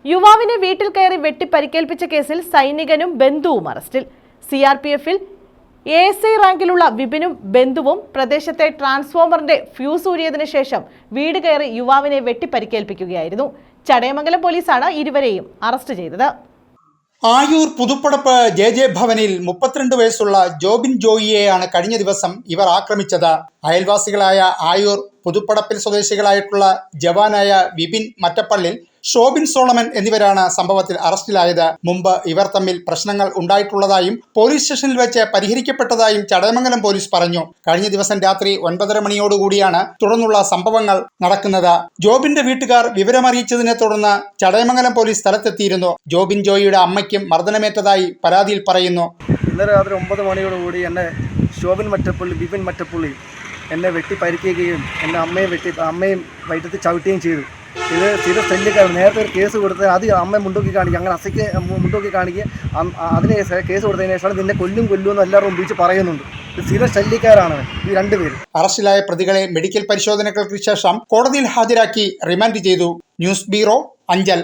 യുവാവിനെ വീട്ടിൽ കയറി വെട്ടി പരിക്കേൽപ്പിച്ച കേസിൽ സൈനികനും ബന്ധുവും അറസ്റ്റിൽ. CRPF-ൽ ASI റാങ്കിലുള്ള വിപിനും ബന്ധുവും പ്രദേശത്തെ ട്രാൻസ്ഫോമറിന്റെ ഫ്യൂസ് ഊരിയതിനു ശേഷം വീട് കയറി യുവാവിനെ വെട്ടി പരിക്കേൽപ്പിക്കുകയായിരുന്നു. ചടയമംഗലം പോലീസാണ് ഇരുവരെയും അറസ്റ്റ് ചെയ്തത്. ആയൂർ പുതുപ്പടപ്പ് JJ ഭവനിൽ 32 വയസ്സുള്ള ജോബിൻ ജോയിയെയാണ് കഴിഞ്ഞ ദിവസം ഇവർ ആക്രമിച്ചത്. അയൽവാസികളായ ആയൂർ പുതുപ്പടപ്പിൽ സ്വദേശികളായിട്ടുള്ള ജവാനായ വിപിൻ മറ്റപ്പള്ളിൽ, ഷോബിൻ സോളമൻ എന്നിവരാണ് സംഭവത്തിൽ അറസ്റ്റിലായത്. മുമ്പ് ഇവർ തമ്മിൽ പ്രശ്നങ്ങൾ ഉണ്ടായിട്ടുള്ളതായും പോലീസ് സ്റ്റേഷനിൽ വെച്ച് പരിഹരിക്കപ്പെട്ടതായും ചടയമംഗലം പോലീസ് പറഞ്ഞു. കഴിഞ്ഞ ദിവസം രാത്രി 9:30 മണിയോടുകൂടിയാണ് തുടർന്നുള്ള സംഭവങ്ങൾ നടക്കുന്നത്. ജോബിന്റെ വീട്ടുകാർ വിവരമറിയിച്ചതിനെ തുടർന്ന് ചടയമംഗലം പോലീസ് സ്ഥലത്തെത്തിയിരുന്നു. ജോബിൻ ജോയിയുടെ അമ്മയ്ക്കും മർദ്ദനമേറ്റതായി പരാതിയിൽ പറയുന്നു. ഇന്നലെ രാത്രി 9 മണിയോടുകൂടി എന്നെ ഷോബിൻ മറ്റപ്പള്ളി, വിപിൻ മറ്റപ്പള്ളി എന്നെ വെട്ടി പരിക്കുകയും എൻ്റെ അമ്മയും വയറ്റത്ത് ചവിട്ടുകയും ചെയ്തു. ഇത് സ്ഥിര ശല്യക്കാരാണ്. നേരത്തെ ഒരു കേസ് കൊടുത്ത് അത് അമ്മ മുണ്ടോക്കി കാണിക്കുക, അങ്ങനെ അസയ്ക്ക് മുണ്ടോക്കി കാണിക്കുക. അതിന് കേസ് കൊടുത്തതിന് ശേഷം നിന്നെ കൊല്ലുമെന്ന് എല്ലാവരും ഉപയോഗിച്ച് പറയുന്നുണ്ട്. ഇത് സ്ഥിര ശല്യക്കാരാണ് ഈ രണ്ടുപേരും. അറസ്റ്റിലായ പ്രതികളെ മെഡിക്കൽ പരിശോധനകൾക്ക് ശേഷം കോടതിയിൽ ഹാജരാക്കി റിമാൻഡ് ചെയ്തു. News bureau, Anchal.